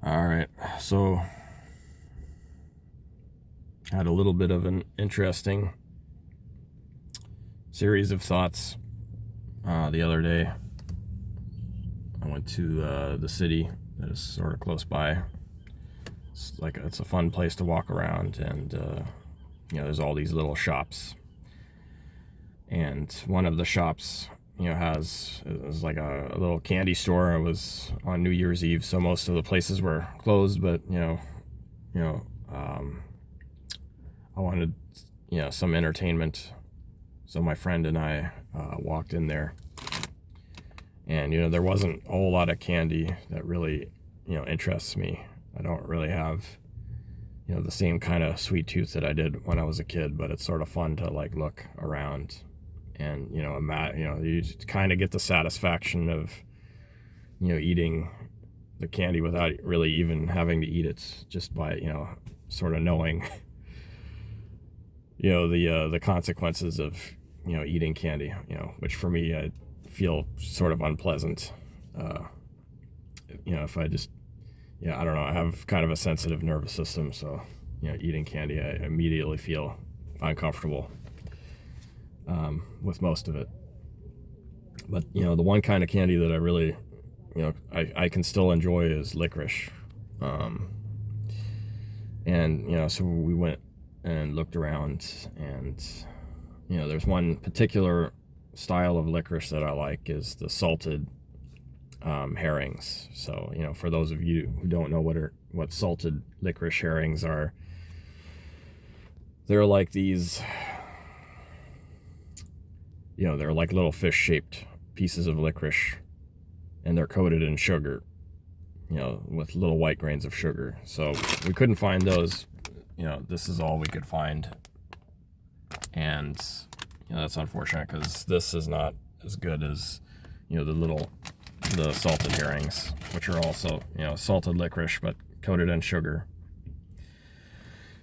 All right, so I had a little bit of an interesting series of thoughts the other day. I went to the city that is sort of close by. It's a fun place to walk around, and there's all these little shops. And one of the shops, is like a little candy store. It was on New Year's Eve, so most of the places were closed. But I wanted some entertainment, so my friend and I walked in there. And there wasn't a whole lot of candy that really interests me. I don't really have the same kind of sweet tooth that I did when I was a kid, but it's sort of fun to look around and you kind of get the satisfaction of eating the candy without really even having to eat it, just by sort of knowing the consequences of eating candy, which for me I feel sort of unpleasant. If I just I don't know, I have kind of a sensitive nervous system, so eating candy, I immediately feel uncomfortable with most of it. But the one kind of candy that I really I can still enjoy is licorice. And so we went and looked around, and there's one particular style of licorice that I like, is the salted herrings. So for those of you who don't know what salted licorice herrings are, they're like these they're like little fish shaped pieces of licorice, and they're coated in sugar, with little white grains of sugar. So we couldn't find those. This is all we could find, and that's unfortunate, because this is not as good as the salted herrings, which are also salted licorice but coated in sugar.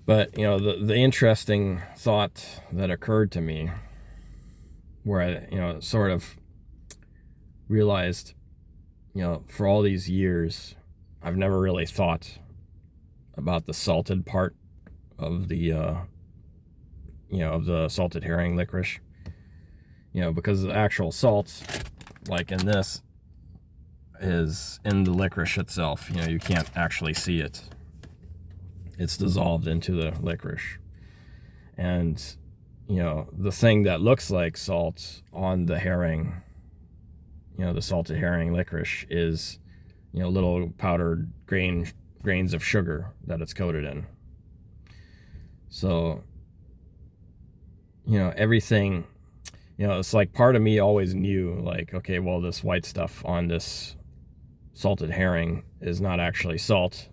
But the interesting thought that occurred to me, where I sort of realized for all these years I've never really thought about the salted part of the of the salted herring licorice, because the actual salt, like in this, is in the licorice itself. You can't actually see it. It's dissolved into the licorice. And the thing that looks like salt on the herring, the salted herring licorice, is little powdered grains of sugar that it's coated in. So everything, it's like part of me always knew, like, okay, well, this white stuff on this salted herring is not actually salt,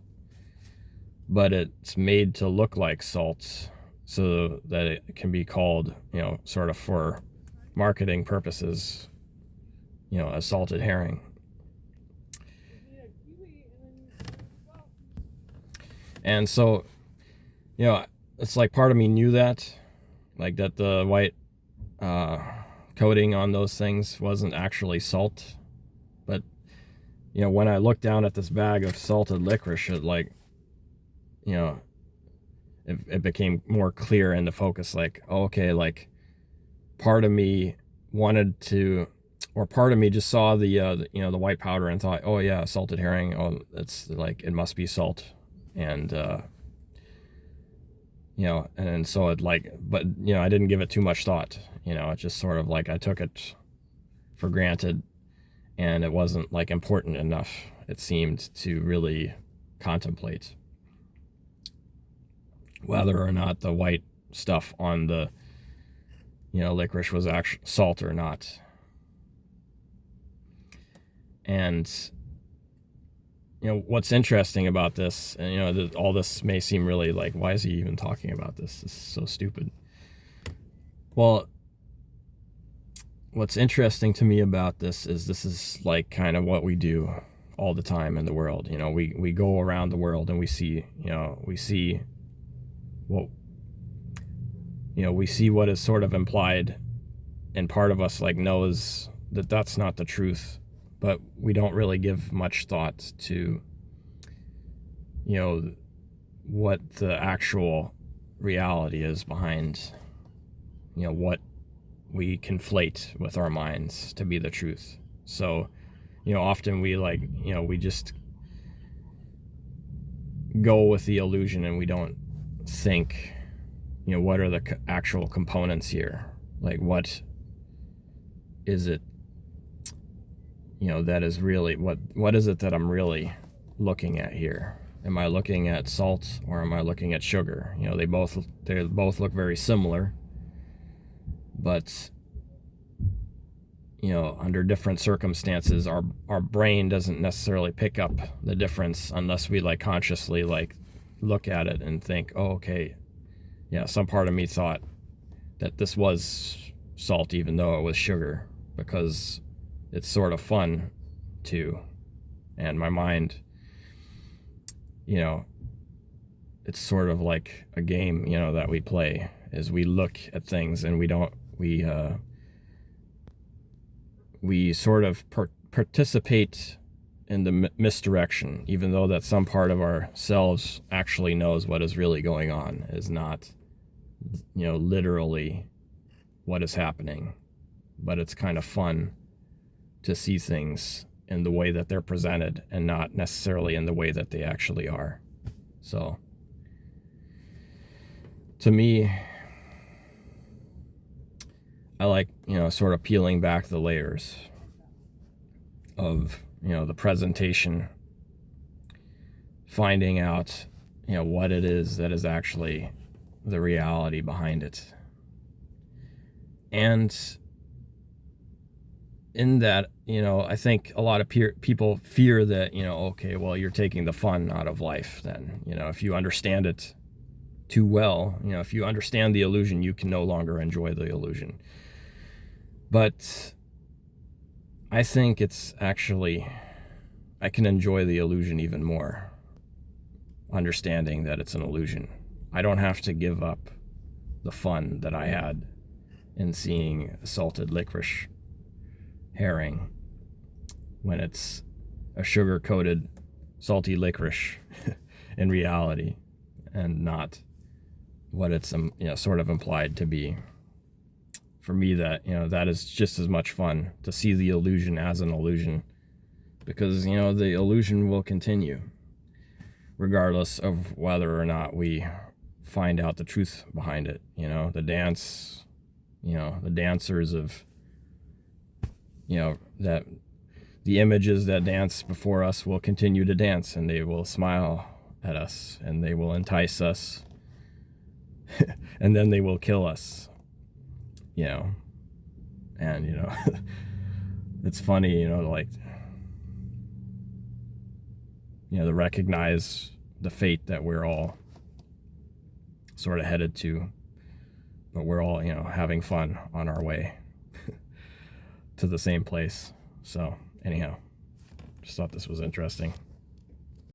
but it's made to look like salt so that it can be called, sort of for marketing purposes, a salted herring. And so, it's like part of me knew that, like, that the white coating on those things wasn't actually salt. But when I looked down at this bag of salted licorice, it became more clear in the focus, like, oh, okay, like, part of me wanted to, or part of me just saw the white powder and thought, oh yeah, salted herring, oh, it's like, it must be salt. And and so it, like, but I didn't give it too much thought. It just sort of, like, I took it for granted, and it wasn't, like, important enough, it seemed, to really contemplate whether or not the white stuff on the licorice was actually salt or not. And what's interesting about this, and all this may seem really like, why is he even talking about this? This is so stupid. Well, what's interesting to me about this is like kind of what we do all the time in the world. We go around the world and we see what is sort of implied, and part of us, like, knows that that's not the truth, but we don't really give much thought to what the actual reality is behind, what we conflate with our minds to be the truth. So, often we just go with the illusion and we don't think, what are the actual components here? Like, what is it, that is really, what is it that I'm really looking at here? Am I looking at salt or am I looking at sugar? They both look very similar, but under different circumstances, our brain doesn't necessarily pick up the difference unless we consciously look at it and think, oh, okay, yeah, some part of me thought that this was salt even though it was sugar, because it's sort of fun too. And my mind, it's sort of like a game, that we play, is we look at things and we sort of participate in the misdirection, even though that some part of ourselves actually knows what is really going on, is not, literally what is happening. But it's kind of fun to see things in the way that they're presented and not necessarily in the way that they actually are. So, to me, I like, sort of peeling back the layers of, the presentation, finding out, what it is that is actually the reality behind it. And in that, I think a lot of people fear that, okay, well, you're taking the fun out of life then. If you understand it too well, if you understand the illusion, you can no longer enjoy the illusion. But I think it's actually, I can enjoy the illusion even more, understanding that it's an illusion. I don't have to give up the fun that I had in seeing salted licorice herring when it's a sugar-coated salty licorice in reality, and not what it's sort of implied to be. For me, that that is just as much fun to see the illusion as an illusion, because the illusion will continue regardless of whether or not we find out the truth behind it. The dance, the dancers of, that the images that dance before us will continue to dance, and they will smile at us, and they will entice us, and then they will kill us. And it's funny, to recognize the fate that we're all sort of headed to, but we're all, having fun on our way to the same place. So anyhow, just thought this was interesting.